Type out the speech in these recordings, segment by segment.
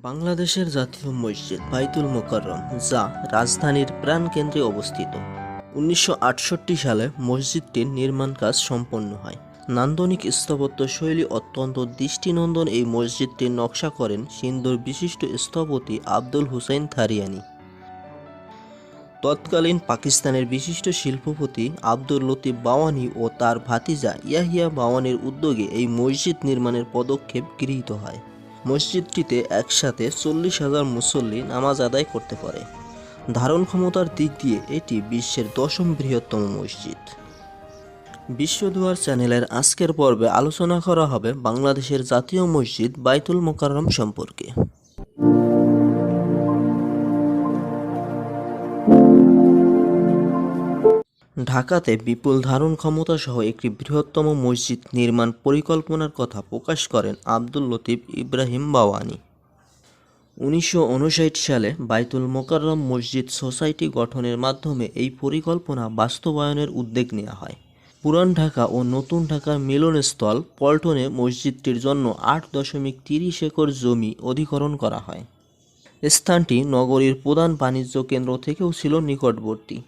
বাংলাদেশের জাতীয় মসজিদ বাইতুল মোকাররম, যা রাজধানীর প্রাণকেন্দ্রে অবস্থিত। 1968 সালে মসজিদটির নির্মাণ কাজ সম্পন্ন হয়। নান্দনিক স্থাপত্য শৈলী অত্যন্ত দৃষ্টিনন্দন এই মসজিদটির নকশা করেন সিন্ধুর বিশিষ্ট স্থপতি আব্দুল হুসাইন থারিয়ানি। তৎকালীন পাকিস্তানের বিশিষ্ট শিল্পপতি আব্দুল লতিফ বাওয়ানি ও তার ভাতিজা ইয়াহিয়া বাওয়ানির উদ্যোগে এই মসজিদ নির্মাণের পদক্ষেপ গৃহীত হয়। মসজিদটিতে একসাথে 40,000 মুসল্লি নামাজ আদায় করতে পারে। ধারণ ক্ষমতার দিক দিয়ে এটি বিশ্বের 10ম বৃহত্তম মসজিদ। বিশ্বদুয়ার চ্যানেলের আজকের পর্বে আলোচনা করা হবে বাংলাদেশের জাতীয় মসজিদ বাইতুল মোকাররম সম্পর্কে। ঢাকাতে বিপুল ধারণ ক্ষমতা সহ একটি বৃহত্তম মসজিদ নির্মাণ পরিকল্পনার কথা প্রকাশ করেন আব্দুল লতিফ ইব্রাহিম বাওয়ানি। 1959 সালে বাইতুল মোকাররম মসজিদ সোসাইটি গঠনের মাধ্যমে এই পরিকল্পনা বাস্তবায়নের উদ্যোগ নেওয়া হয়। পুরান ঢাকা ও নতুন ঢাকার মিলনস্থল পল্টনে মসজিদটির জন্য 8.30 একর জমি অধিগ্রহণ করা হয়। স্থানটি নগরীর প্রধান বাণিজ্য কেন্দ্র থেকেও ছিল নিকটবর্তী।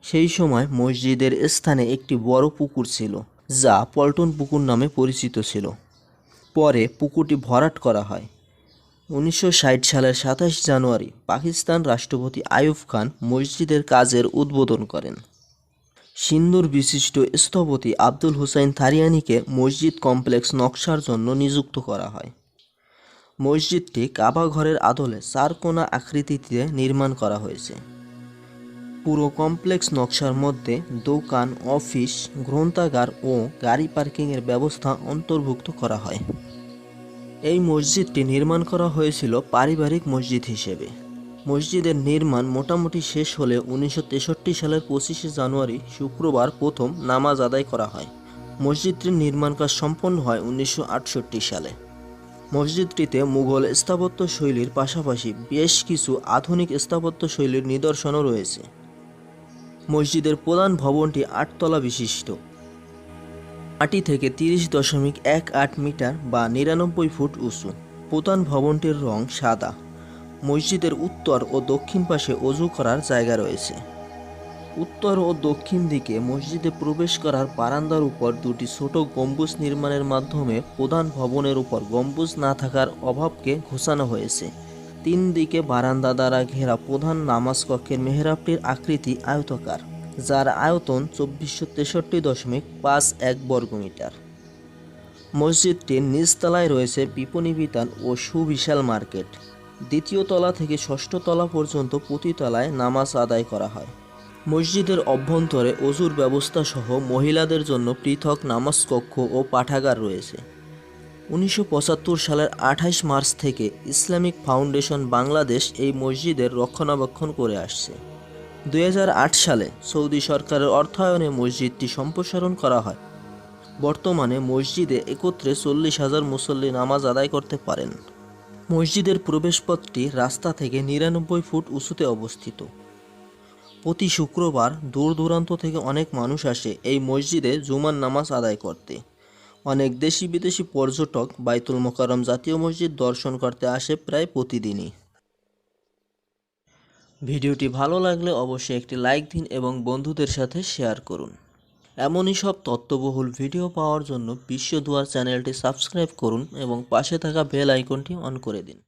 সেই সময় মসজিদের স্থানে একটি বড় পুকুর ছিল, যা পল্টন পুকুর নামে পরিচিত ছিল। পরে পুকুরটি ভরাট করা হয়। 1960 সালের 27 জানুয়ারি পাকিস্তান রাষ্ট্রপতি আইয়ুব খান মসজিদের কাজের উদ্বোধন করেন। সিন্ধুর বিশিষ্ট স্থপতি আব্দুল হুসাইন থারিয়ানিকে মসজিদ কমপ্লেক্স নকশার জন্য নিযুক্ত করা হয়। মসজিদটি কাবা ঘরের আদলে 4 কোণা আকৃতিতে নির্মাণ করা হয়েছে। পুরো কমপ্লেক্স নকশার মধ্যে দোকান, অফিস, গ্রন্থাগার ও গাড়ি পার্কিংয়ের ব্যবস্থা অন্তর্ভুক্ত করা হয়। এই মসজিদটি নির্মাণ করা হয়েছিল পারিবারিক মসজিদ হিসেবে। মসজিদের নির্মাণ মোটামুটি শেষ হলে 1963 সালের 25 জানুয়ারি শুক্রবার প্রথম নামাজ আদায় করা হয়। মসজিদটির নির্মাণ কাজ সম্পন্ন হয় 1968 সালে। মসজিদটিতে মুঘল স্থাপত্য শৈলীর পাশাপাশি বেশ কিছু আধুনিক স্থাপত্য শৈলীর নিদর্শনও রয়েছে। মসজিদের প্রধান ভবনটি 8 তলা বিশিষ্ট। মাটি থেকে 30.18 মিটার বা 99 ফুট উঁচু। প্রধান ভবনটির রং সাদা। মসজিদের উত্তর ও দক্ষিণ পাশে ওযু করার জায়গা রয়েছে। উত্তর ও দক্ষিণ দিকে মসজিদে প্রবেশ করার বারান্দার উপর দুটি ছোট গম্বুজ নির্মাণের মাধ্যমে প্রধান ভবনের উপর গম্বুজ না থাকার অভাবকে ঘোচানো হয়েছে। 3 দিকে বারান্দা দ্বারা ঘেরা প্রধান নামাজ কক্ষের মেহরাবটির আকৃতি আয়তাকার, যার আয়তন 2463.51 বর্গমিটার। মসজিদটির নিচতলায় রয়েছে বিপণী বিতান ও সুবিশাল মার্কেট। দ্বিতীয় তলা থেকে ষষ্ঠ তলা পর্যন্ত প্রতি তলায় নামাজ আদায় করা হয়। মসজিদের অভ্যন্তরে ওযুর ব্যবস্থা সহ মহিলাদের জন্য পৃথক নামাজ কক্ষ ও পাঠাগার রয়েছে। 1975 সালের 28 মার্চ থেকে ইসলামিক ফাউন্ডেশন বাংলাদেশ এই মসজিদের রক্ষণাবেক্ষণ করে আসছে। 2008 সালে সৌদি সরকারের অর্থায়নে মসজিদটি সম্প্রসারণ করা হয়। বর্তমানে মসজিদে একত্রে 40,000 মুসল্লি নামাজ আদায় করতে পারেন। মসজিদের প্রবেশপথটি রাস্তা থেকে 99 ফুট উঁচুতে অবস্থিত। প্রতি শুক্রবার দূর দূরান্ত থেকে অনেক মানুষ আসে এই মসজিদে জুমার নামাজ আদায় করতে। অনেক দেশি বিদেশি পর্যটক বাইতুল মোকাররম জাতীয় মসজিদ দর্শন করতে আসে প্রায় প্রতিদিনই। ভিডিওটি ভালো লাগলে অবশ্যই একটি লাইক দিন এবং বন্ধুদের সাথে শেয়ার করুন। এমনই সব তথ্যবহুল ভিডিও পাওয়ার জন্য বিশ্বদুয়ার চ্যানেলটি সাবস্ক্রাইব করুন এবং পাশে থাকা বেল আইকনটি অন করে দিন।